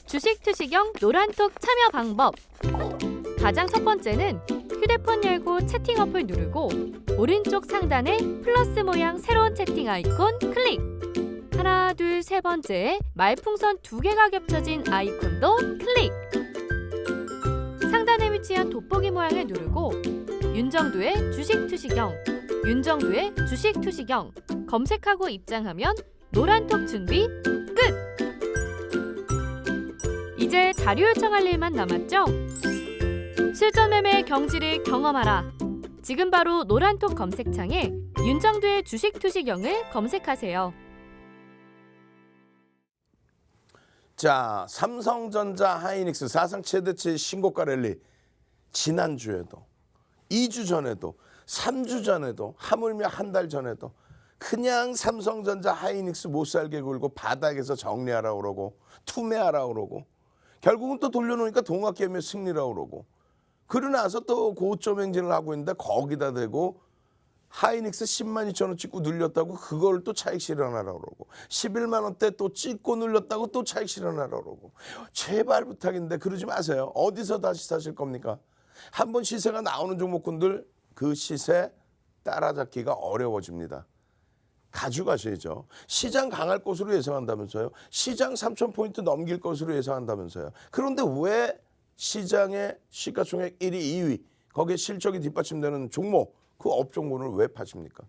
주식 투시경 노란톡 참여 방법. 가장 첫 번째는 휴대폰 열고 채팅 어플 누르고 오른쪽 상단에 플러스 모양 새로운 채팅 아이콘 클릭. 하나, 둘, 세 번째 말풍선 2개가 겹쳐진 아이콘도 클릭. 상단에 위치한 돋보기 모양을 누르고 윤정두의 주식 투시경, 윤정두의 주식 투시경 검색하고 입장하면 노란톡 준비 끝! 이제 자료 요청할 일만 남았죠? 실전 매매의 경지를 경험하라. 지금 바로 노란톡 검색창에 윤정두의 주식 투시경을 검색하세요. 자, 삼성전자 하이닉스 사상 최대치 신고가 랠리 지난주에도 2주 전에도 3주 전에도 하물며 한 달 전에도 그냥 삼성전자 하이닉스 못 살게 굴고 바닥에서 정리하라고 그러고 투매하라고 그러고 결국은 또 돌려놓으니까 동학개미의 승리라고 그러고 그러고 나서 또 고점 행진을 하고 있는데 거기다 대고 하이닉스 10만 2천 원 찍고 눌렸다고 그걸 또 차익 실현하라고 그러고 11만 원대 또 찍고 눌렸다고 또 차익 실현하라고 그러고 제발 부탁인데 그러지 마세요. 어디서 다시 사실 겁니까? 한번 시세가 나오는 종목군들 그 시세 따라잡기가 어려워집니다. 가져가셔야죠. 시장 강할 것으로 예상한다면서요. 시장 3,000포인트 넘길 것으로 예상한다면서요. 그런데 왜 시장의 시가총액 1위, 2위 거기에 실적이 뒷받침되는 종목 그 업종군을 왜 파십니까?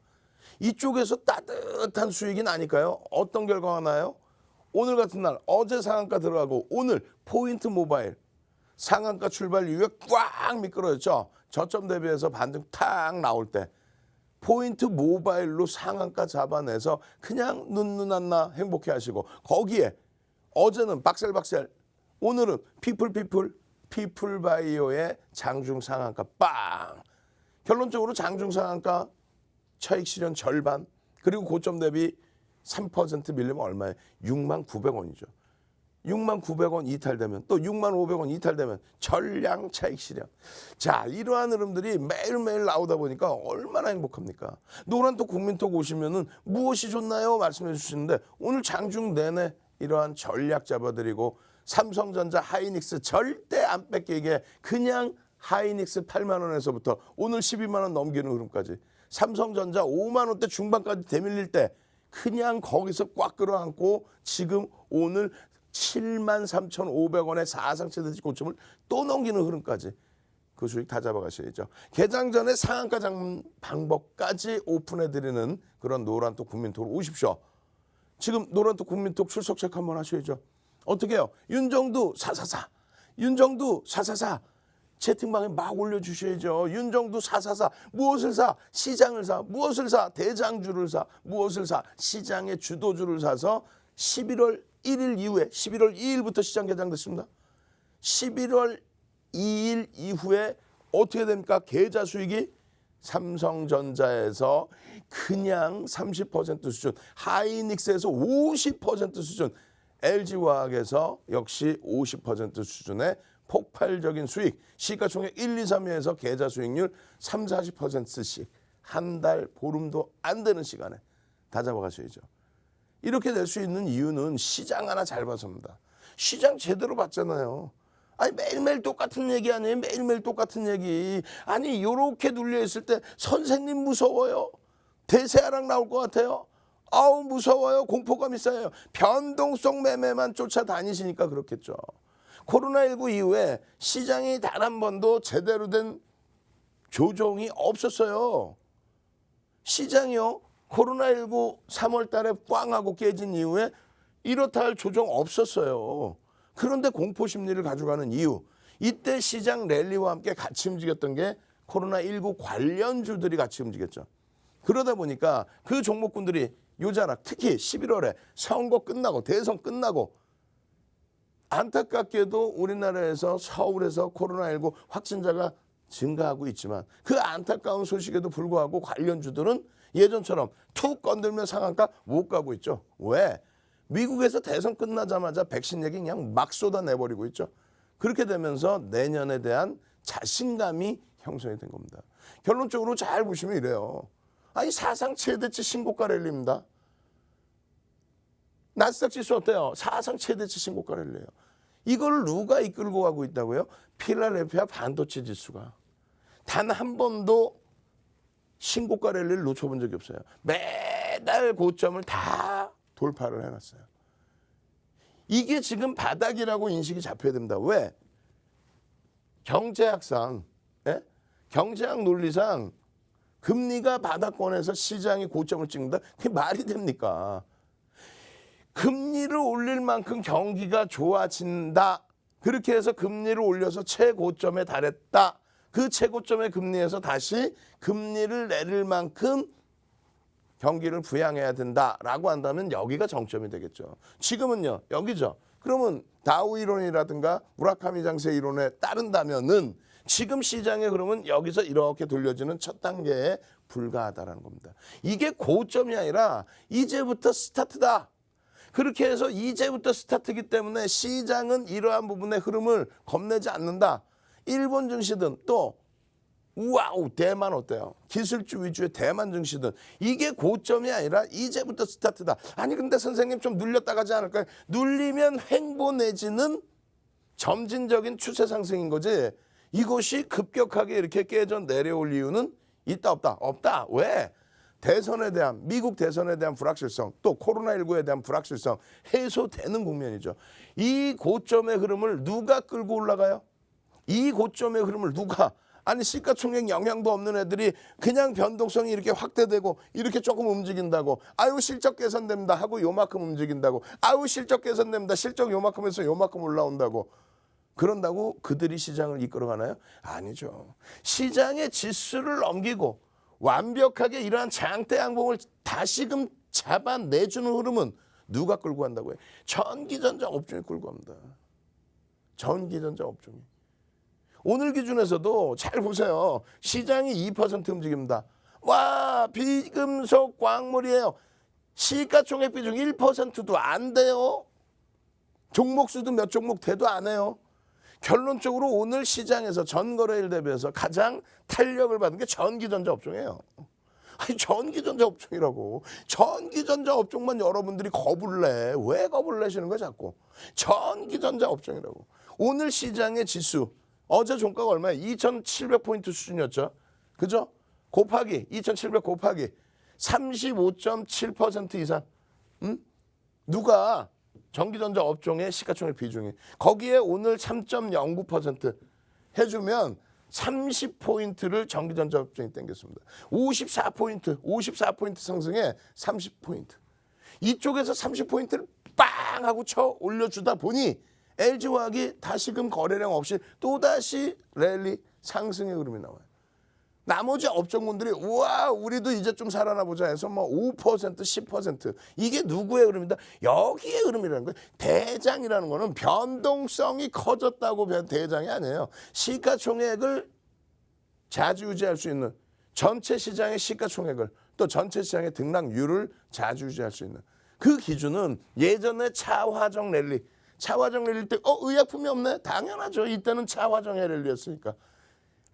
이쪽에서 따뜻한 수익이 나니까요. 어떤 결과가 나요? 오늘 같은 날 어제 상한가 들어가고 오늘 포인트 모바일 상한가 출발 이후에 꽉 미끄러졌죠. 저점 대비해서 반등 탁 나올 때 포인트 모바일로 상한가 잡아내서 그냥 눈 안 나 행복해 하시고 거기에 어제는 박셀박셀 오늘은 피플바이오의 장중 상한가 빵. 결론적으로 장중 상한가 차익 실현 절반 그리고 고점 대비 3% 밀리면 얼마예요? 69,000원이죠. 69,000원 이탈되면 또 65,000원 이탈되면 전량 차익 실현. 자, 이러한 흐름들이 매일매일 나오다 보니까 얼마나 행복합니까? 노란톡 국민톡 오시면은 무엇이 좋나요? 말씀해 주시는데 오늘 장중 내내 이러한 전략 잡아드리고 삼성전자 하이닉스 절대 안 뺏기게 그냥 하이닉스 8만 원에서부터 오늘 12만 원 넘기는 흐름까지 삼성전자 5만 원대 중반까지 대밀릴 때 그냥 거기서 꽉 끌어안고 지금 오늘 73,500원의 사상 최대치 고점을 또 넘기는 흐름까지 그 수익 다 잡아가셔야죠. 개장 전에 상한가 잡는 방법까지 오픈해드리는 그런 노란톡 국민톡으로 오십시오. 지금 노란톡 국민톡 출석 체크 한번 하셔야죠. 어떻게 해요? 윤정두 444 윤정두 444 채팅방에 막 올려주셔야죠. 윤정두 444 무엇을 사? 시장을 사. 무엇을 사? 대장주를 사. 무엇을 사? 시장의 주도주를 사서 11월 1일 이후에 11월 2일부터 시장 개장됐습니다. 11월 2일 이후에 어떻게 됩니까? 계좌 수익이 삼성전자에서 그냥 30% 수준, 하이닉스에서 50% 수준, LG화학에서 역시 50% 수준의 폭발적인 수익, 시가총액 1, 2, 3위에서 계좌 수익률 3, 40%씩 한 달 보름도 안 되는 시간에 다 잡아가셔야죠. 이렇게 될 수 있는 이유는 시장 하나 잘 봐서입니다. 시장 제대로 봤잖아요. 아니 매일매일 똑같은 얘기 아니에요. 매일매일 똑같은 얘기. 아니 이렇게 눌려있을 때 선생님 무서워요. 대세하락 나올 것 같아요. 아우 무서워요. 공포감 있어요. 변동성 매매만 쫓아다니시니까 그렇겠죠. 코로나19 이후에 시장이 단 한 번도 제대로 된 조정이 없었어요. 시장이요. 코로나19 3월 달에 꽝 하고 깨진 이후에 이렇다 할 조정 없었어요. 그런데 공포 심리를 가져가는 이유. 이때 시장 랠리와 함께 같이 움직였던 게 코로나19 관련주들이 같이 움직였죠. 그러다 보니까 그 종목군들이 요자락 특히 11월에 선거 끝나고 대선 끝나고 안타깝게도 우리나라에서 서울에서 코로나19 확진자가 증가하고 있지만 그 안타까운 소식에도 불구하고 관련주들은 예전처럼 툭 건들면 상한가 못 가고 있죠. 왜? 미국에서 대선 끝나자마자 백신 얘기 그냥 막 쏟아내버리고 있죠. 그렇게 되면서 내년에 대한 자신감이 형성이 된 겁니다. 결론적으로 잘 보시면 이래요. 아니 사상 최대치 신고가 랠리입니다. 나스닥 지수 어때요? 사상 최대치 신고가 랠리예요. 이걸 누가 이끌고 가고 있다고요? 필라델피아 반도체 지수가 단 한 번도 신고가 랠리를 놓쳐본 적이 없어요. 매달 고점을 다 돌파를 해놨어요. 이게 지금 바닥이라고 인식이 잡혀야 됩니다. 왜? 경제학상, 경제학 논리상 금리가 바닥권에서 시장이 고점을 찍는다? 그게 말이 됩니까? 금리를 올릴 만큼 경기가 좋아진다. 그렇게 해서 금리를 올려서 최고점에 달했다. 그 최고점의 금리에서 다시 금리를 내릴 만큼 경기를 부양해야 된다라고 한다면 여기가 정점이 되겠죠. 지금은요, 여기죠. 그러면 다우 이론이라든가 무라카미 장세 이론에 따른다면은 지금 시장에 그러면 여기서 이렇게 돌려지는 첫 단계에 불과하다라는 겁니다. 이게 고점이 아니라 이제부터 스타트다. 그렇게 해서 이제부터 스타트이기 때문에 시장은 이러한 부분의 흐름을 겁내지 않는다. 일본 증시든 또 우와우 대만 어때요? 기술주 위주의 대만 증시든 이게 고점이 아니라 이제부터 스타트다. 아니 근데 선생님 좀 눌렸다 가지 않을까요? 눌리면 횡보 내지는 점진적인 추세 상승인 거지. 이것이 급격하게 이렇게 깨져 내려올 이유는 있다 없다? 없다. 왜? 대선에 대한 미국 대선에 대한 불확실성 또 코로나19에 대한 불확실성 해소되는 국면이죠. 이 고점의 흐름을 누가 끌고 올라가요? 이 고점의 흐름을 누가 아니 시가총액 영향도 없는 애들이 그냥 변동성이 이렇게 확대되고 이렇게 조금 움직인다고 아유 실적 개선됩니다 하고 요만큼 움직인다고 아유 실적 개선됩니다 실적 요만큼에서 요만큼 올라온다고 그런다고 그들이 시장을 이끌어가나요? 아니죠. 시장의 지수를 넘기고 완벽하게 이러한 장대 양봉을 다시금 잡아내주는 흐름은 누가 끌고 간다고요? 전기전자 업종이 끌고 갑니다. 전기전자 업종이. 오늘 기준에서도 잘 보세요. 시장이 2% 움직입니다. 와 비금속 광물이에요. 시가총액 비중 1%도 안 돼요. 종목수도 몇 종목 돼도 안 해요. 결론적으로 오늘 시장에서 전거래일 대비해서 가장 탄력을 받은 게 전기전자 업종이에요. 아니 전기전자 업종이라고. 전기전자 업종만 여러분들이 겁을 내. 왜 겁을 내시는 거야 자꾸. 전기전자 업종이라고. 오늘 시장의 지수 어제 종가가 얼마예요? 2,700포인트 수준이었죠. 그죠? 곱하기 2,700 곱하기 35.7% 이상. 누가 전기전자 업종의 시가총액 비중이 거기에 오늘 3.09% 해주면 30포인트를 전기전자 업종이 땡겼습니다. 54포인트 상승에 30포인트. 이쪽에서 30포인트를 빵 하고 쳐 올려주다 보니 LG화학이 다시금 거래량 없이 또다시 랠리 상승의 흐름이 나와요. 나머지 업종군들이 우와 우리도 이제 좀 살아나 보자 해서 뭐 5% 10% 이게 누구의 흐름이다? 여기의 흐름이라는 거예요. 대장이라는 거는 변동성이 커졌다고 대장이 아니에요. 시가총액을 자주유지할 수 있는 전체 시장의 시가총액을 또 전체 시장의 등락률을 자주유지할 수 있는 그 기준은 예전에 차화정 랠리 때 의약품이 없네? 당연하죠. 이때는 차화정의 랠리였으니까.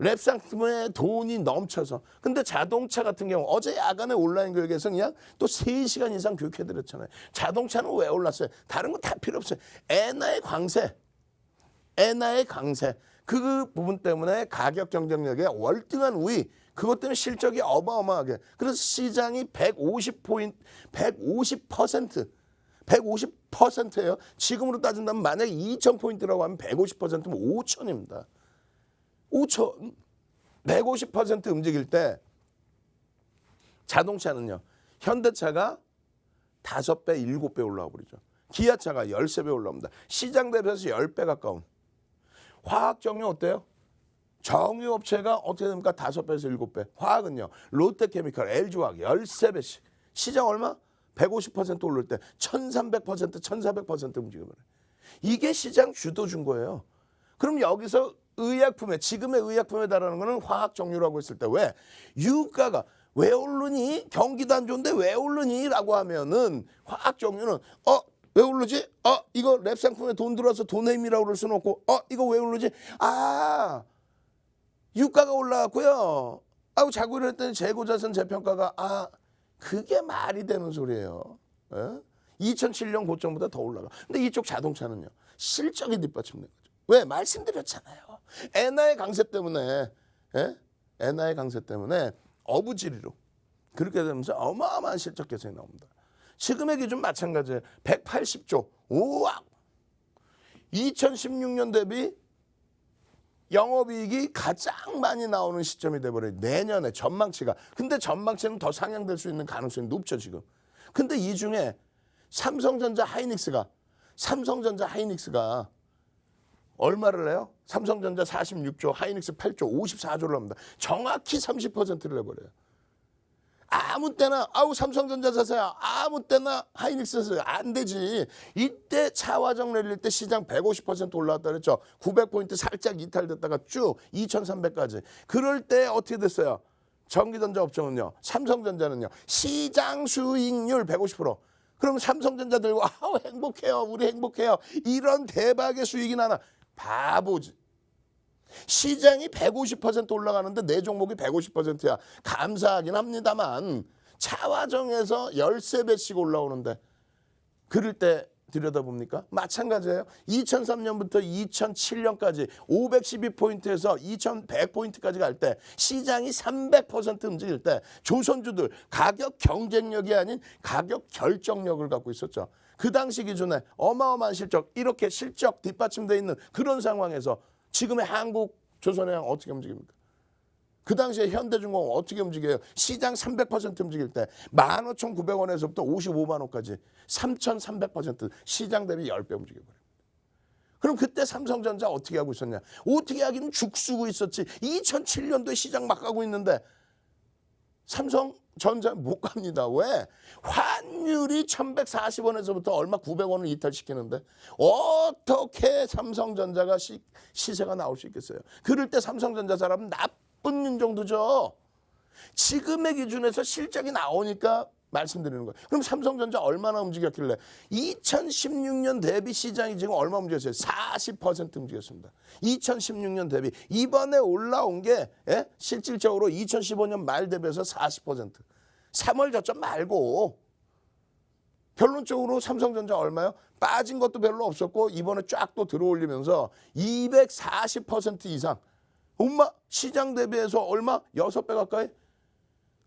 랩 상품에 돈이 넘쳐서. 근데 자동차 같은 경우 어제 야간에 온라인 교육에서 그냥 또 3시간 이상 교육해드렸잖아요. 자동차는 왜 올랐어요? 다른 거 다 필요 없어요. 엔화의 강세. 그 부분 때문에 가격 경쟁력에 월등한 우위. 그것 때문에 실적이 어마어마하게. 그래서 시장이 150%예요. 지금으로 따진다면 만약에 2,000포인트라고 하면 150%면 5,000입니다. 5,000, 150% 움직일 때 자동차는요. 현대차가 5배, 7배 올라와 버리죠. 기아차가 13배 올라옵니다. 시장 대비해서 10배 가까운. 화학정유 어때요? 정유업체가 어떻게 됩니까? 5배에서 7배. 화학은요. 롯데케미칼, LG화학 13배씩. 시장 얼마? 150% 오를 때 1,300%, 1,400% 움직여버려요. 이게 시장 주도준 거예요. 그럼 여기서 지금의 의약품에 달하는 거는 화학정유라고 했을 때 왜? 유가가 왜 오르니? 경기도 안 좋은데 왜 오르니? 라고 하면은 화학정유는 왜 오르지? 이거 랩 상품에 돈 들어서 돈의 힘이라고 그럴 수는 없고 이거 왜 오르지? 유가가 올라갔고요. 자고 이랬더니 재고자산 재평가가 그게 말이 되는 소리예요. 2007년 고점보다 더 올라가. 근데 이쪽 자동차는요. 실적이 뒷받침된 거죠. 왜? 말씀드렸잖아요. 엔화의 강세 때문에, 엔화의 강세 때문에 어부지리로 그렇게 되면서 어마어마한 실적 개선이 나옵니다. 지금의 기준 마찬가지예요. 180조. 우와! 2016년 대비 영업이익이 가장 많이 나오는 시점이 돼버려요. 내년에 전망치가. 근데 전망치는 더 상향될 수 있는 가능성이 높죠 지금. 근데 이 중에 삼성전자 하이닉스가 얼마를 내요? 삼성전자 46조, 하이닉스 8조, 54조를 합니다. 정확히 30%를 내버려요. 아무 때나 삼성전자 사세요. 아무 때나 하이닉스 사세요. 안 되지. 이때 차화정 랠릴 때 시장 150% 올라왔다 그랬죠. 900포인트 살짝 이탈됐다가 쭉 2300까지. 그럴 때 어떻게 됐어요? 전기전자 업종은요. 삼성전자는요. 시장 수익률 150%. 그럼 삼성전자 들고 행복해요. 우리 행복해요. 이런 대박의 수익이 나나. 바보지. 시장이 150% 올라가는데 내 종목이 150%야. 감사하긴 합니다만 차화정에서 13배씩 올라오는데 그럴 때 들여다봅니까? 마찬가지예요. 2003년부터 2007년까지 512포인트에서 2100포인트까지 갈 때 시장이 300% 움직일 때 조선주들 가격 경쟁력이 아닌 가격 결정력을 갖고 있었죠. 그 당시 기준에 어마어마한 실적, 이렇게 실적 뒷받침되어 있는 그런 상황에서 지금의 한국조선해양 어떻게 움직입니까? 그 당시에 현대중공업 어떻게 움직여요? 시장 300% 움직일 때 15,900원에서부터 55만 원까지 3,300% 시장 대비 10배 움직여버립니다. 그럼 그때 삼성전자 어떻게 하고 있었냐? 어떻게 하기는 죽쓰고 있었지. 2007년도에 시장 막 가고 있는데 삼성전자 못 갑니다. 왜? 환율이 1,140원에서부터 얼마 900원을 이탈시키는데 어떻게 삼성전자가 시세가 나올 수 있겠어요? 그럴 때 삼성전자 사람은 나쁜 인정도죠. 지금의 기준에서 실적이 나오니까 말씀드리는 거예요. 그럼 삼성전자 얼마나 움직였길래 2016년 대비 시장이 지금 얼마 움직였어요? 40% 움직였습니다. 2016년 대비. 이번에 올라온 게 실질적으로 2015년 말 대비해서 40%. 3월 저점 말고 결론적으로 삼성전자 얼마요? 빠진 것도 별로 없었고 이번에 쫙 또 들어올리면서 240% 이상. 엄마 시장 대비해서 얼마? 6배 가까이?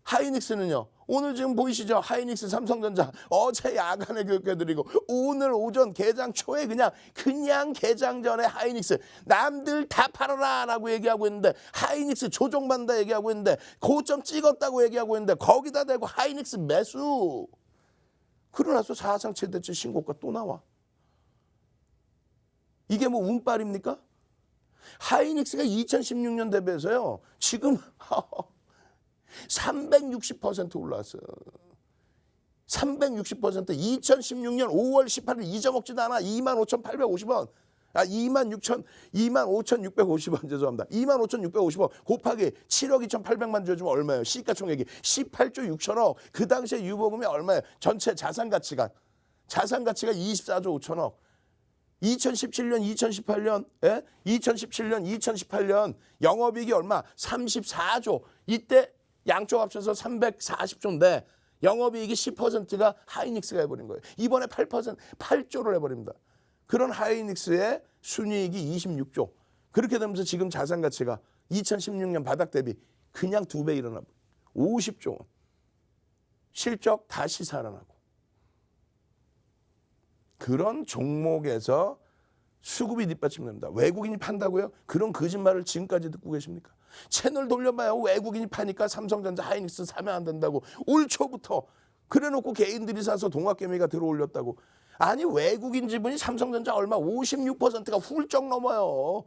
하이닉스는요. 오늘 지금 보이시죠? 하이닉스 삼성전자 어제 야간에 교육해드리고 오늘 오전 개장 초에 그냥 개장 전에 하이닉스 남들 다 팔아라 라고 얘기하고 있는데 하이닉스 조정받는다 얘기하고 있는데 고점 찍었다고 얘기하고 있는데 거기다 대고 하이닉스 매수. 그러나서 사상 최대치 신고가 또 나와. 이게 뭐 운빨입니까? 하이닉스가 2016년 대비해서요. 지금 360% 올랐어요. 360%. 2016년 5월 18일 잊어먹지도 않아. 25,850원. 25,650원 죄송합니다. 25,650원 곱하기 7억 2,800만 줘주면 얼마예요? 시가총액이 18조 6천억. 그 당시에 유보금이 얼마예요? 전체 자산가치가 24조 5천억. 2017년, 2018년, 2017년 영업이익이 얼마? 34조. 이때 양쪽 합쳐서 340조인데 영업이익이 10%가 하이닉스가 해버린 거예요. 이번에 8조를 해버립니다. 그런 하이닉스의 순이익이 26조. 그렇게 되면서 지금 자산가치가 2016년 바닥 대비 그냥 2배 일어나 50조 원. 실적 다시 살아나고. 그런 종목에서 수급이 뒷받침됩니다. 외국인이 판다고요? 그런 거짓말을 지금까지 듣고 계십니까? 채널 돌려봐요. 외국인이 파니까 삼성전자 하이닉스 사면 안 된다고. 올 초부터 그래놓고 개인들이 사서 동학개미가 들어올렸다고. 아니 외국인 지분이 삼성전자 얼마 56%가 훌쩍 넘어요.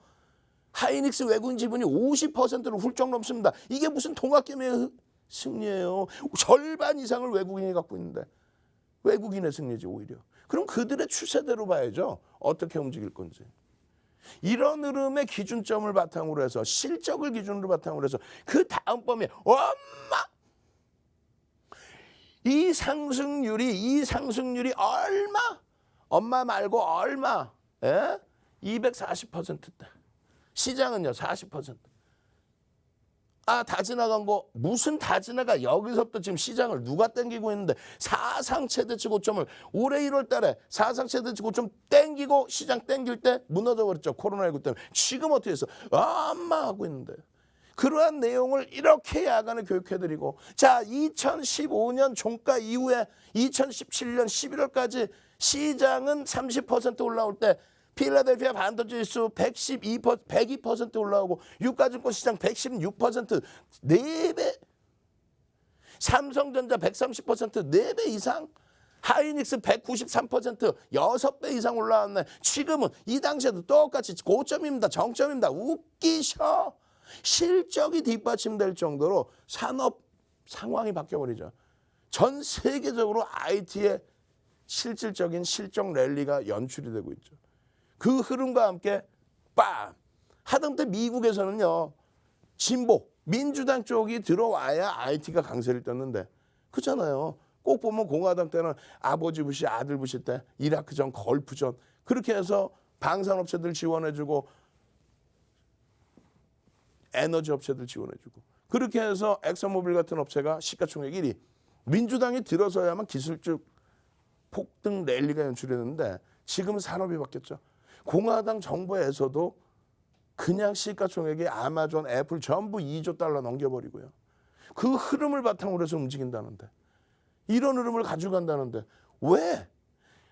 하이닉스 외국인 지분이 50%를 훌쩍 넘습니다. 이게 무슨 동학개미의 승리예요. 절반 이상을 외국인이 갖고 있는데 외국인의 승리지 오히려. 그럼 그들의 추세대로 봐야죠. 어떻게 움직일 건지. 이런 흐름의 기준점을 바탕으로 해서 실적을 기준으로 바탕으로 해서 그 다음번에 이 상승률이 얼마? 엄마 말고 얼마? 240%대. 시장은요 40%. 다 지나간 거 무슨 다 지나가. 여기서부터 지금 시장을 누가 땡기고 있는데 사상 최대치 고점을 올해 1월 달에 사상 최대치 고점 땡기고 시장 땡길 때 무너져버렸죠. 코로나19 때문에. 지금 어떻게 했어? 하고 있는데. 그러한 내용을 이렇게 야간에 교육해드리고 자 2015년 종가 이후에 2017년 11월까지 시장은 30% 올라올 때 필라델피아 반도체지수 102% 올라오고 유가증권 시장 116% 4배, 삼성전자 130% 4배 이상, 하이닉스 193% 6배 이상 올라왔네. 지금은 이 당시에도 똑같이 고점입니다. 정점입니다. 웃기셔. 실적이 뒷받침될 정도로 산업 상황이 바뀌어버리죠. 전 세계적으로 IT의 실질적인 실적 랠리가 연출이 되고 있죠. 그 흐름과 함께 빰! 하다못해 미국에서는요. 진보, 민주당 쪽이 들어와야 IT가 강세를 떴는데 그렇잖아요. 꼭 보면 공화당 때는 아버지 부시, 아들 부시 때 이라크전, 걸프전 그렇게 해서 방산업체들 지원해주고 에너지 업체들 지원해주고 그렇게 해서 엑슨모빌 같은 업체가 시가총액 1위. 민주당이 들어서야만 기술적 폭등 랠리가 연출했는데 지금은 산업이 바뀌었죠. 공화당 정부에서도 그냥 시가총액이 아마존, 애플 전부 2조 달러 넘겨버리고요. 그 흐름을 바탕으로 해서 움직인다는데 이런 흐름을 가져간다는데 왜?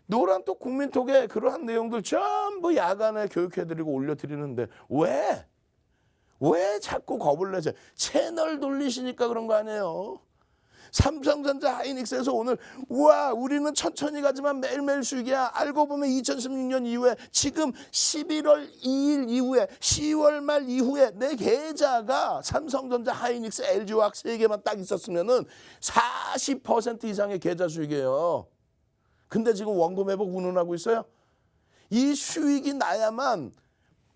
노란톡 국민톡에 그러한 내용들 전부 야간에 교육해드리고 올려드리는데 왜? 왜 자꾸 겁을 내세요? 채널 돌리시니까 그런 거 아니에요. 삼성전자 하이닉스에서 오늘 우와 우리는 천천히 가지만 매일매일 수익이야. 알고 보면 2016년 이후에 지금 11월 2일 이후에 10월 말 이후에 내 계좌가 삼성전자 하이닉스 LG화학 3개만 딱 있었으면은 40% 이상의 계좌 수익이에요. 근데 지금 원금 회복 운운하고 있어요. 이 수익이 나야만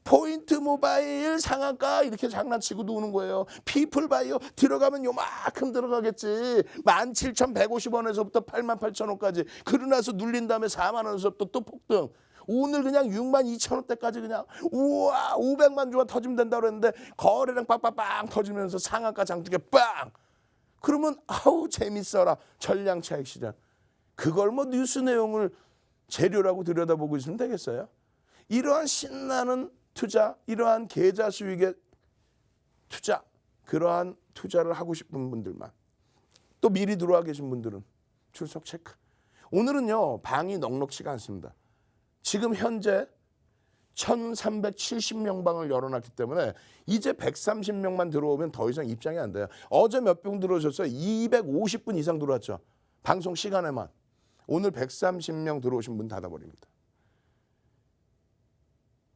포인트 모바일 상한가 이렇게 장난치고도 오는 거예요. 피플바이오 들어가면 요만큼 들어가겠지. 17,150원에서부터 88,000원까지. 그러고 나서 눌린 다음에 4만 원에서부터 또 폭등. 오늘 그냥 62,000원대까지 그냥 우와 500만 주만 터지면 된다고 그랬는데 거래량 빵빵빵 터지면서 상한가 장두개 빵. 그러면 아우 재밌어라. 전량 차익 시장. 그걸 뭐 뉴스 내용을 재료라고 들여다보고 있으면 되겠어요? 이러한 신나는 투자, 이러한 계좌 수익의 투자, 그러한 투자를 하고 싶은 분들만 또 미리 들어와 계신 분들은 출석 체크. 오늘은요 방이 넉넉치가 않습니다. 지금 현재 1370명방을 열어놨기 때문에 이제 130명만 들어오면 더 이상 입장이 안 돼요. 어제 몇 분 들어오셨어요? 250분 이상 들어왔죠. 방송 시간에만. 오늘 130명 들어오신 분 닫아버립니다.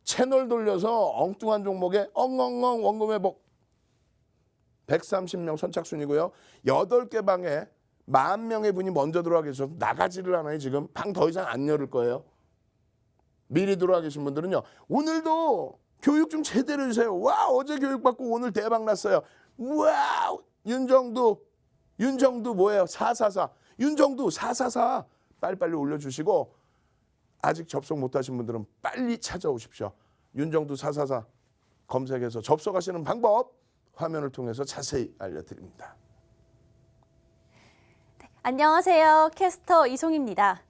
채널 돌려서 엉뚱한 종목에 엉엉엉 원금 회복 130명 선착순이고요. 8개 방에 10,000명의 분이 먼저 들어와 계셔서 나가지를 않아요. 지금 방 더 이상 안 열을 거예요. 미리 들어와 계신 분들은요. 오늘도 교육 좀 제대로 해주세요. 와 어제 교육받고 오늘 대박 났어요. 와 윤정두 뭐예요? 444 윤정두 444 빨리빨리 올려주시고 아직 접속 못하신 분들은 빨리 찾아오십시오. 윤정두 444 검색해서 접속하시는 방법 화면을 통해서 자세히 알려드립니다. 네, 안녕하세요. 캐스터 이송입니다.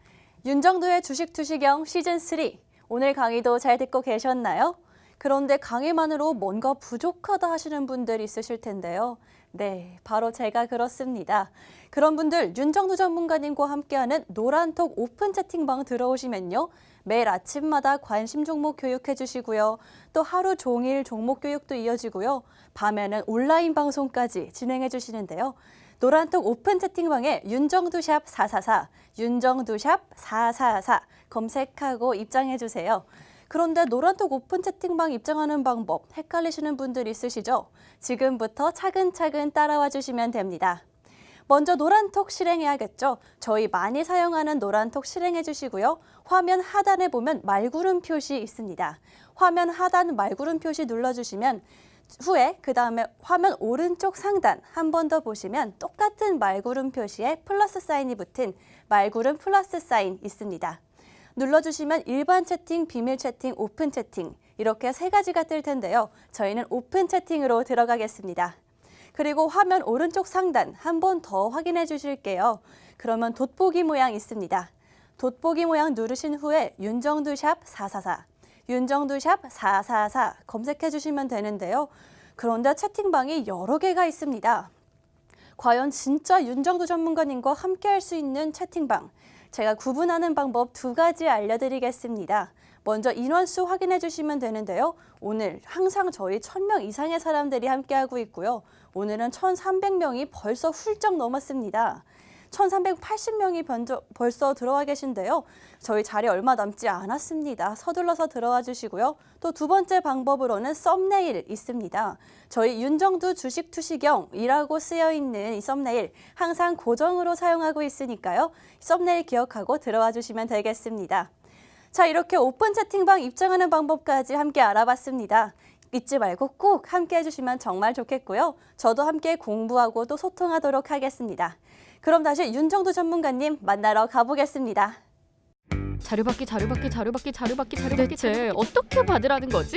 윤정두의 주식투시경 시즌3 오늘 강의도 잘 듣고 계셨나요? 그런데 강의만으로 뭔가 부족하다 하시는 분들 있으실 텐데요. 네, 바로 제가 그렇습니다. 그런 분들 윤정두 전문가님과 함께하는 노란톡 오픈 채팅방 들어오시면요. 매일 아침마다 관심 종목 교육해 주시고요. 또 하루 종일 종목 교육도 이어지고요. 밤에는 온라인 방송까지 진행해 주시는데요. 노란톡 오픈 채팅방에 윤정두샵 444, 윤정두샵 444 검색하고 입장해 주세요. 그런데 노란톡 오픈 채팅방 입장하는 방법 헷갈리시는 분들 있으시죠? 지금부터 차근차근 따라와 주시면 됩니다. 먼저 노란톡 실행해야겠죠. 저희 많이 사용하는 노란톡 실행해 주시고요. 화면 하단에 보면 말구름 표시 있습니다. 화면 하단 말구름 표시 눌러주시면 후에 그 다음에 화면 오른쪽 상단 한 번 더 보시면 똑같은 말구름 표시에 플러스 사인이 붙은 말구름 플러스 사인 있습니다. 눌러주시면 일반 채팅, 비밀 채팅, 오픈 채팅 이렇게 3가지가 뜰 텐데요. 저희는 오픈 채팅으로 들어가겠습니다. 그리고 화면 오른쪽 상단 한 번 더 확인해 주실게요. 그러면 돋보기 모양 있습니다. 돋보기 모양 누르신 후에 윤정두샵 444, 윤정두샵 444 검색해 주시면 되는데요. 그런데 채팅방이 여러 개가 있습니다. 과연 진짜 윤정두 전문가님과 함께 할 수 있는 채팅방, 제가 구분하는 방법 2가지 알려드리겠습니다. 먼저 인원수 확인해 주시면 되는데요. 오늘 항상 저희 1000명 이상의 사람들이 함께하고 있고요. 오늘은 1300명이 벌써 훌쩍 넘었습니다. 1380명이 벌써 들어와 계신데요. 저희 자리 얼마 남지 않았습니다. 서둘러서 들어와 주시고요. 또 2번째 방법으로는 썸네일 있습니다. 저희 윤정두 주식 투시경이라고 쓰여 있는 이 썸네일 항상 고정으로 사용하고 있으니까요. 썸네일 기억하고 들어와 주시면 되겠습니다. 자, 이렇게 오픈 채팅방 입장하는 방법까지 함께 알아봤습니다. 잊지 말고 꼭 함께 해주시면 정말 좋겠고요. 저도 함께 공부하고 또 소통하도록 하겠습니다. 그럼 다시 윤정두 전문가님 만나러 가보겠습니다. 자료받기 대체 어떻게 받으라는 거지?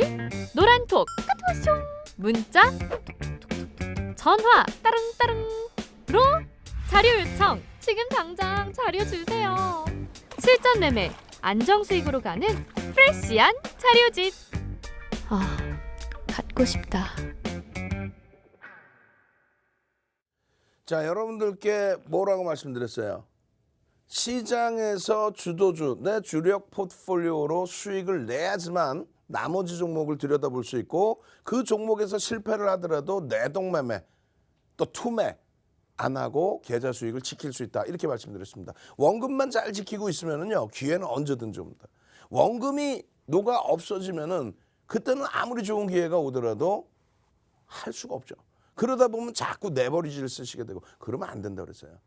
노란톡 까투쇼 문자 톡톡톡톡 전화 따릉따릉로 자료 요청 지금 당장 자료 주세요. 실전 매매 안정수익으로 가는 프레시한 자료집. 갖고 싶다. 자, 여러분들께 뭐라고 말씀드렸어요? 시장에서 주도주, 내 주력 포트폴리오로 수익을 내야지만 나머지 종목을 들여다볼 수 있고 그 종목에서 실패를 하더라도 내동매매, 또 투매 안 하고 계좌 수익을 지킬 수 있다. 이렇게 말씀드렸습니다. 원금만 잘 지키고 있으면은요, 기회는 언제든지 옵니다. 원금이 녹아 없어지면은 그때는 아무리 좋은 기회가 오더라도 할 수가 없죠. 그러다 보면 자꾸 내버리지를 쓰시게 되고 그러면 안 된다 그랬어요.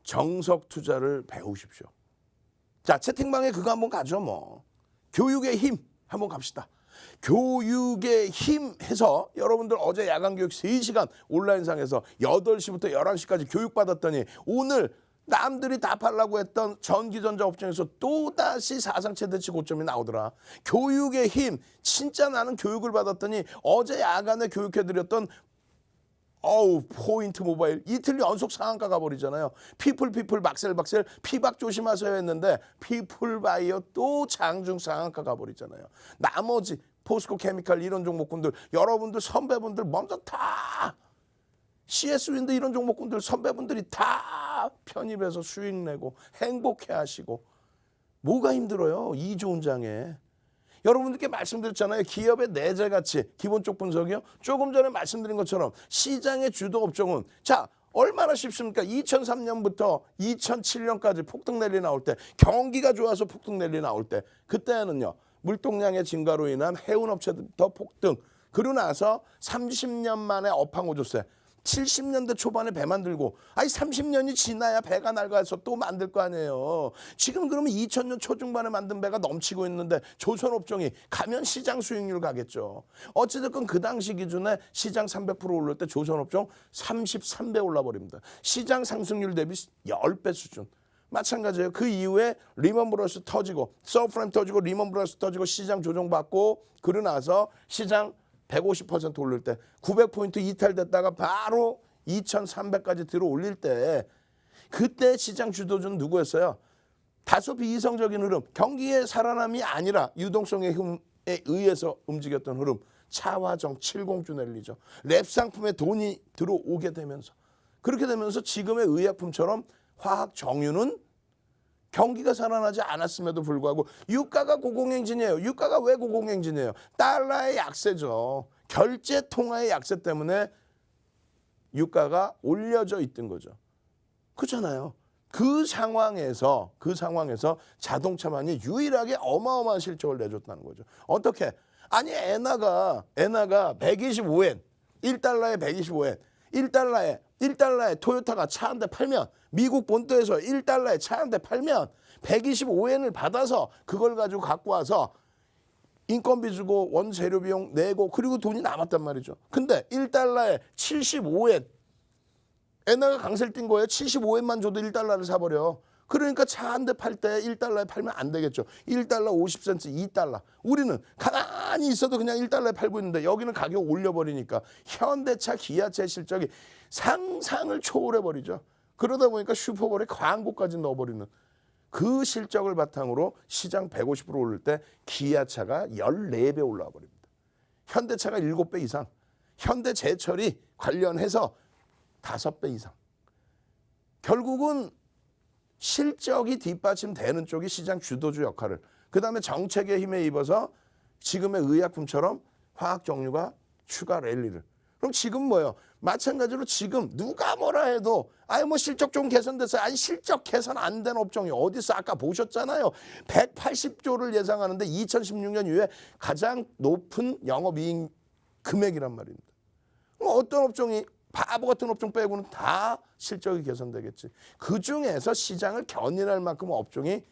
정석 투자를 배우십시오. 자, 채팅방에 그거 한번 가죠 뭐. 교육의 힘 한번 갑시다. 교육의 힘 해서 여러분들 어제 야간 교육 3시간 온라인상에서 8시부터 11시까지 교육받았더니 오늘 남들이 다 팔라고 했던 전기전자 업종에서 또다시 사상 최대치 고점이 나오더라. 교육의 힘, 진짜 나는 교육을 받았더니 어제 야간에 교육해드렸던 포인트 모바일 이틀 연속 상한가 가버리잖아요. 피플 박셀 피박 조심하셔야 했는데 피플바이어 또 장중 상한가 가버리잖아요. 나머지 포스코 케미칼 이런 종목군들 여러분들 선배분들 먼저 다 CS윈드 이런 종목군들 선배분들이 다 편입해서 수익 내고 행복해 하시고 뭐가 힘들어요? 이 좋은 장에. 여러분들께 말씀드렸잖아요. 기업의 내재 가치, 기본적 분석이요. 조금 전에 말씀드린 것처럼 시장의 주도 업종은 자 얼마나 쉽습니까? 2003년부터 2007년까지 폭등 랠리 나올 때 경기가 좋아서 폭등 랠리 나올 때 그때는요. 물동량의 증가로 인한 해운업체부터 폭등 그러고 나서 30년 만에 업황오조세 70년대 초반에 배 만들고 30년이 지나야 배가 낡아서 또 만들 거 아니에요. 지금 그러면 2000년 초중반에 만든 배가 넘치고 있는데 조선업종이 가면 시장 수익률 가겠죠. 어찌됐건 그 당시 기준에 시장 300% 오를 때 조선업종 33배 올라버립니다. 시장 상승률 대비 10배 수준. 마찬가지예요. 그 이후에 리먼 브러스 터지고 서프라임 터지고 리먼 브러스 터지고 시장 조정받고 그러고 나서 시장 150% 오를 때 900포인트 이탈됐다가 바로 2300까지 들어 올릴 때 그때 시장 주도주는 누구였어요? 다소 비이성적인 흐름, 경기의 살아남이 아니라 유동성의 힘에 의해서 움직였던 흐름. 차화정 70주 랠리죠. 랩 상품에 돈이 들어오게 되면서 그렇게 되면서 지금의 의약품처럼 화학 정유는 경기가 살아나지 않았음에도 불구하고 유가가 고공행진이에요. 유가가 왜 고공행진이에요? 달러의 약세죠. 결제 통화의 약세 때문에 유가가 올려져 있던 거죠. 그렇잖아요. 그 상황에서 자동차만이 유일하게 어마어마한 실적을 내줬다는 거죠. 어떻게? 아니 엔화가 125엔, 1달러에 125엔, 1달러에 토요타가 차 한 대 팔면 미국 본토에서 1달러에 차 한 대 팔면 125엔을 받아서 그걸 가지고 갖고 와서 인건비 주고 원재료 비용 내고 그리고 돈이 남았단 말이죠. 근데 1달러에 75엔 엔화가 강세를 띈 거예요. 75엔만 줘도 1달러를 사버려. 그러니까 차 한 대 팔 때 1달러에 팔면 안 되겠죠. 1달러 50센트 2달러. 우리는 가만히 가만히 있어도 그냥 1달러에 팔고 있는데 여기는 가격 올려버리니까 현대차, 기아차의 실적이 상상을 초월해버리죠. 그러다 보니까 슈퍼볼에 광고까지 넣어버리는 그 실적을 바탕으로 시장 150% 오를 때 기아차가 14배 올라와 버립니다. 현대차가 7배 이상, 현대제철이 관련해서 5배 이상. 결국은 실적이 뒷받침되는 쪽이 시장 주도주 역할을, 그 다음에 정책의 힘에 입어서 지금의 의약품처럼 화학 종류가 추가 랠리를. 그럼 지금 뭐예요? 마찬가지로 지금 누가 뭐라 해도 아니 뭐 실적 좀 개선됐어요. 아니 실적 개선 안 된 업종이 어디 있어? 아까 보셨잖아요. 180조를 예상하는데 2016년 이후에 가장 높은 영업이익 금액이란 말입니다. 그럼 어떤 업종이 바보 같은 업종 빼고는 다 실적이 개선되겠지. 그중에서 시장을 견인할 만큼 업종이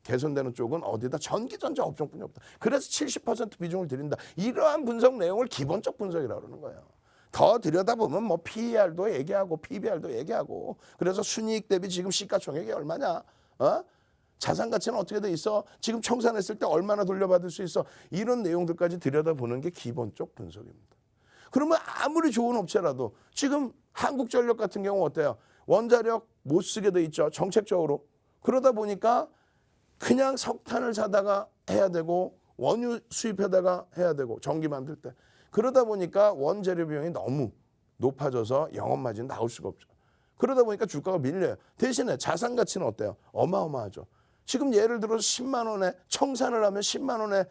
개선되는 쪽은 어디다? 전기전자 업종뿐이 없다. 그래서 70% 비중을 드린다. 이러한 분석 내용을 기본적 분석이라고 그러는 거예요. 더 들여다보면 뭐 PER도 얘기하고 PBR도 얘기하고, 그래서 순이익 대비 지금 시가총액이 얼마냐? 자산 가치는 어떻게 돼 있어? 지금 청산했을 때 얼마나 돌려받을 수 있어? 이런 내용들까지 들여다보는 게 기본적 분석입니다. 그러면 아무리 좋은 업체라도 지금 한국전력 같은 경우 어때요? 원자력 못 쓰게 돼 있죠. 정책적으로. 그러다 보니까 그냥 석탄을 사다가 해야 되고 원유 수입하다가 해야 되고 전기 만들 때. 그러다 보니까 원재료 비용이 너무 높아져서 영업마진 나올 수가 없죠. 그러다 보니까 주가가 밀려요. 대신에 자산 가치는 어때요? 어마어마하죠. 지금 예를 들어서 10만 원에 청산을 하면 10만 원의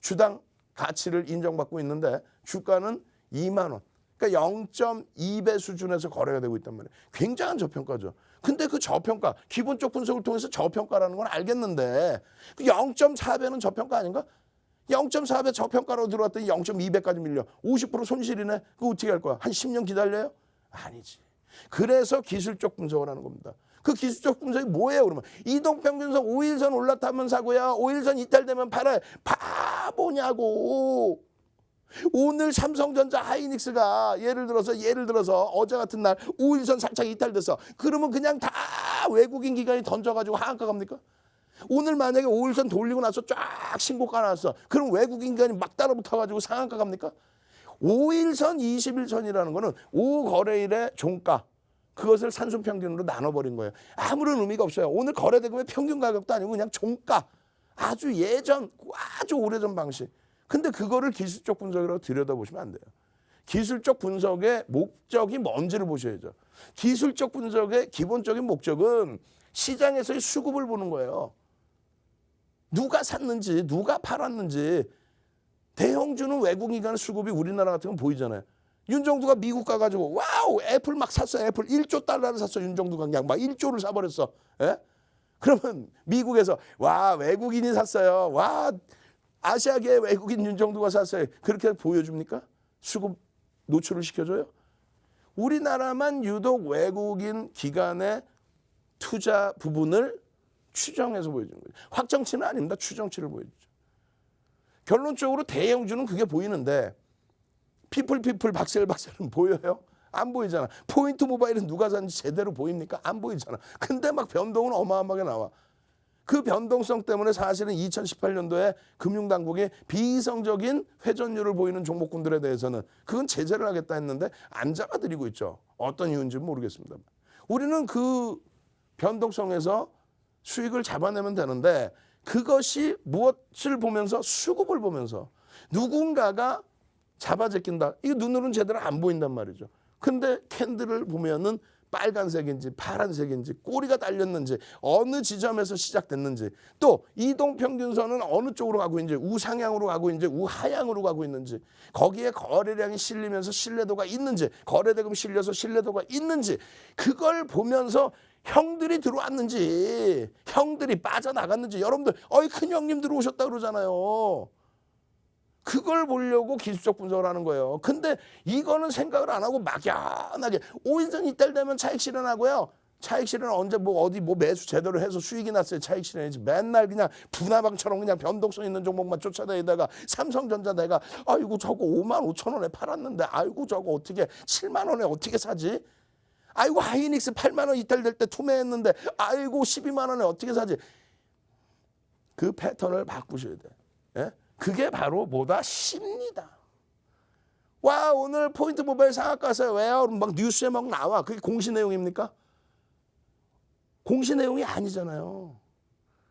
주당 가치를 인정받고 있는데 주가는 2만 원. 그러니까 0.2배 수준에서 거래가 되고 있단 말이에요. 굉장한 저평가죠. 근데 그 저평가, 기본적 분석을 통해서 저평가라는 건 알겠는데 0.4배는 저평가 아닌가? 0.4배 저평가로 들어왔더니 0.2배까지 밀려. 50% 손실이네. 그거 어떻게 할 거야? 한 10년 기다려요? 아니지. 그래서 기술적 분석을 하는 겁니다. 그 기술적 분석이 뭐예요? 그러면 이동평균선 5일선 올라타면 사고야. 5일선 이탈되면 팔아요. 바보냐고. 오늘 삼성전자 하이닉스가 예를 들어서 어제 같은 날 5일선 살짝 이탈됐어. 그러면 그냥 다 외국인 기관이 던져가지고 하한가 갑니까? 오늘 만약에 5일선 돌리고 나서 쫙 신고가 나왔어. 그럼 외국인 기관이 막 따라붙어가지고 상한가 갑니까? 5일선, 21선이라는 거는 5거래일의 종가, 그것을 산순평균으로 나눠버린 거예요. 아무런 의미가 없어요. 오늘 거래대금의 평균 가격도 아니고 그냥 종가. 아주 예전, 아주 오래전 방식. 근데 그거를 기술적 분석이라고 들여다보시면 안 돼요. 기술적 분석의 목적이 뭔지를 보셔야죠. 기술적 분석의 기본적인 목적은 시장에서의 수급을 보는 거예요. 누가 샀는지, 누가 팔았는지. 대형주는 외국인간의 수급이 우리나라 같은 건 보이잖아요. 윤정두가 미국 가가지고 와우 애플 막 샀어. 애플 1조 달러를 샀어. 윤정두가 그냥 막 1조를 사버렸어. 예? 그러면 미국에서 와 외국인이 샀어요. 와 아시아계 외국인 윤정두가 샀어요. 그렇게 보여줍니까? 수급 노출을 시켜줘요? 우리나라만 유독 외국인 기관의 투자 부분을 추정해서 보여주는 거예요. 확정치는 아닙니다. 추정치를 보여주죠. 결론적으로 대형주는 그게 보이는데 피플 박셀은 보여요? 안 보이잖아. 포인트 모바일은 누가 샀는지 제대로 보입니까? 안 보이잖아. 근데 막 변동은 어마어마하게 나와. 그 변동성 때문에 사실은 2018년도에 금융당국이 비이성적인 회전율을 보이는 종목군들에 대해서는 그건 제재를 하겠다 했는데 안 잡아들이고 있죠. 어떤 이유인지는 모르겠습니다. 우리는 그 변동성에서 수익을 잡아내면 되는데 그것이 무엇을 보면서 수급을 보면서 누군가가 잡아제낀다. 이거 눈으로는 제대로 안 보인단 말이죠. 근데 캔들을 보면은 빨간색인지 파란색인지 꼬리가 달렸는지 어느 지점에서 시작됐는지 또 이동평균선은 어느 쪽으로 가고 있는지 우상향으로 가고 있는지 우하향으로 가고 있는지 거기에 거래량이 실리면서 신뢰도가 있는지 거래대금 실려서 신뢰도가 있는지 그걸 보면서 형들이 들어왔는지 형들이 빠져나갔는지 여러분들 큰 형님 들어오셨다 그러잖아요. 그걸 보려고 기술적 분석을 하는 거예요. 근데 이거는 생각을 안 하고 막연하게 5일선 이탈되면 차익 실현하고요. 차익 실현 언제 어디 매수 제대로 해서 수익이 났어요. 차익 실현이지. 맨날 그냥 분화방처럼 그냥 변동성 있는 종목만 쫓아다니다가 삼성전자 내가 아이고 저거 55,000원에 팔았는데 아이고 저거 어떻게 7만 원에 어떻게 사지? 아이고 하이닉스 8만 원 이탈될 때 투매했는데 아이고 12만 원에 어떻게 사지? 그 패턴을 바꾸셔야 돼. 예? 그게 바로 뭐다? 심리다. 와, 오늘 포인트 모바일 상한가 갔어요. 왜요? 막 뉴스에 막 나와. 그게 공시 내용입니까? 공시 내용이 아니잖아요.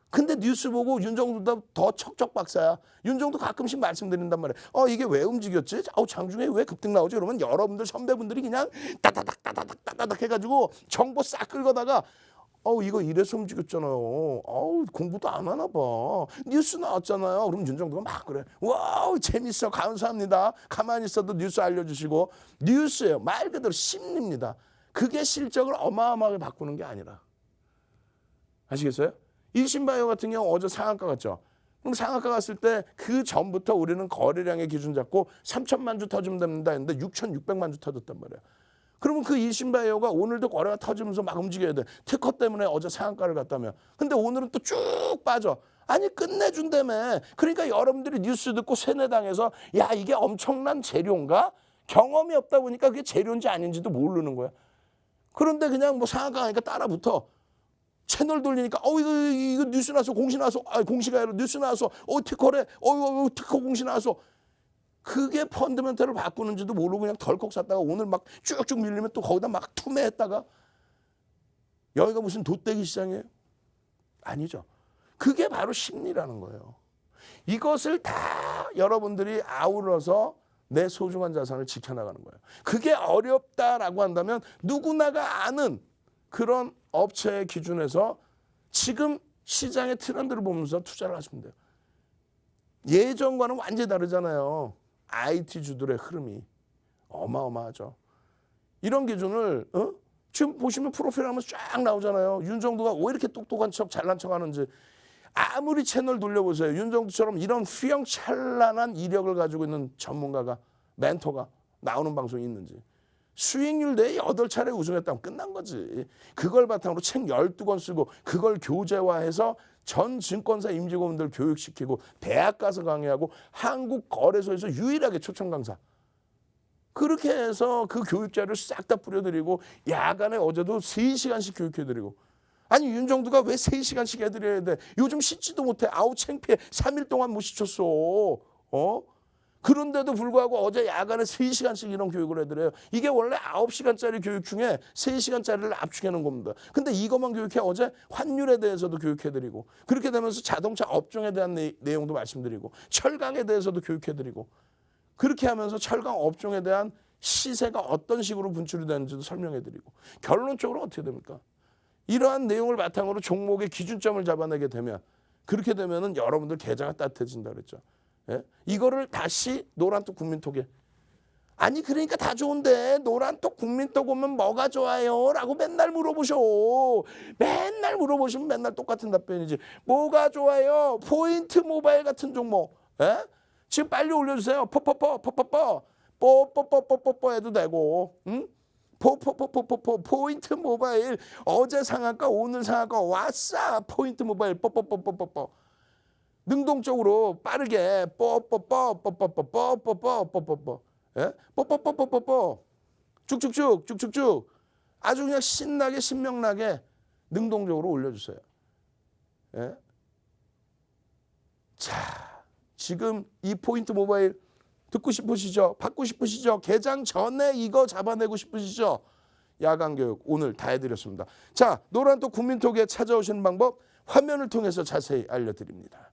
근데 뉴스 보고 윤정도보다 더 척척 박사야. 윤정도 가끔씩 말씀드린단 말이에요. 이게 왜 움직였지? 장중에 왜 급등 나오지? 그러면 여러분들 선배분들이 그냥 따다닥 해가지고 정보 싹 긁어다가 이거 이래서 움직였잖아요. 공부도 안 하나 봐. 뉴스 나왔잖아요. 그럼 윤정도가 막 그래. 와우, 재밌어. 감사합니다. 가만히 있어도 뉴스 알려주시고. 뉴스예요. 말 그대로 심리입니다. 그게 실적을 어마어마하게 바꾸는 게 아니라. 아시겠어요? 일신바이오 같은 경우 어제 상한가 갔죠. 그럼 상한가 갔을 때 그 전부터 우리는 거래량의 기준 잡고 3천만 주 터지면 됩니다 했는데 6,600만 주 터졌단 말이에요. 그러면 그 일신바이오가 오늘도 거래가 터지면서 막 움직여야 돼. 특허 때문에 어제 상한가를 갔다며. 근데 오늘은 또 쭉 빠져. 아니 끝내준다며. 그러니까 여러분들이 뉴스 듣고 세뇌당해서 야 이게 엄청난 재료인가? 경험이 없다 보니까 그게 재료인지 아닌지도 모르는 거야. 그런데 그냥 뭐 상한가 가니까 따라붙어. 채널 돌리니까 이거 뉴스 나왔어. 공시 나왔어. 공시가 아니라 뉴스 나왔어. 특허래. 특허 공시 나왔어. 그게 펀더멘털을 바꾸는지도 모르고 그냥 덜컥 샀다가 오늘 막 쭉쭉 밀리면 또 거기다 막 투매했다가 여기가 무슨 돛대기 시장이에요? 아니죠. 그게 바로 심리라는 거예요. 이것을 다 여러분들이 아우러서 내 소중한 자산을 지켜나가는 거예요. 그게 어렵다라고 한다면 누구나가 아는 그런 업체의 기준에서 지금 시장의 트렌드를 보면서 투자를 하시면 돼요. 예전과는 완전히 다르잖아요. IT주들의 흐름이 어마어마하죠. 이런 기준을 지금 보시면 프로필 하면 쫙 나오잖아요. 윤정도가 왜 이렇게 똑똑한 척 잘난 척 하는지. 아무리 채널 돌려보세요. 윤정도처럼 이런 휘황찬란한 이력을 가지고 있는 전문가가 멘토가 나오는 방송이 있는지. 수익률 내에 8차례 우승했다면 끝난 거지. 그걸 바탕으로 책 12권 쓰고 그걸 교재화해서 전 증권사 임직원들 교육시키고 대학 가서 강의하고 한국거래소에서 유일하게 초청 강사. 그렇게 해서 그 교육자료를 싹 다 뿌려드리고 야간에 어제도 3시간씩 교육해드리고. 아니 윤정도가 왜 3시간씩 해드려야 돼? 요즘 씻지도 못해. 아우 창피해. 3일 동안 못 씻었어. 그런데도 불구하고 어제 야간에 3시간씩 이런 교육을 해드려요. 이게 원래 9시간짜리 교육 중에 3시간짜리를 압축해 놓은 겁니다. 근데 이것만 교육해. 어제 환율에 대해서도 교육해드리고 그렇게 되면서 자동차 업종에 대한 내용도 말씀드리고 철강에 대해서도 교육해드리고 그렇게 하면서 철강 업종에 대한 시세가 어떤 식으로 분출이 되는지도 설명해드리고 결론적으로 어떻게 됩니까? 이러한 내용을 바탕으로 종목의 기준점을 잡아내게 되면 그렇게 되면은 여러분들 계좌가 따뜻해진다 그랬죠. 예? 이거를 다시 노란톡 국민톡에 아니 그러니까 다 좋은데 노란톡 국민톡 오면 뭐가 좋아요? 라고 맨날 물어보셔. 맨날 물어보시면 맨날 똑같은 답변이지. 뭐가 좋아요? 포인트 모바일 같은 종목. 예? 지금 빨리 올려주세요. 뽀뽀뽀뽀뽀 해도 되고 응? 포인트 모바일 어제 상한가 오늘 상한가 왔어. 포인트 모바일 뽀뽀뽀뽀뽀 능동적으로 빠르게 뽀뽀뽀뽀뽀뽀뽀뽀뽀뽀뽀 예? 뽀뽀뽀뽀뽀뽀 쭉쭉쭉 아주 그냥 신나게 신명나게 능동적으로 올려주세요. 예? 자, 지금 이 포인트 모바일 듣고 싶으시죠? 받고 싶으시죠? 개장 전에 이거 잡아내고 싶으시죠? 야간 교육 오늘 다 해드렸습니다. 자, 노란톡 국민톡에 찾아오시는 방법 화면을 통해서 자세히 알려드립니다.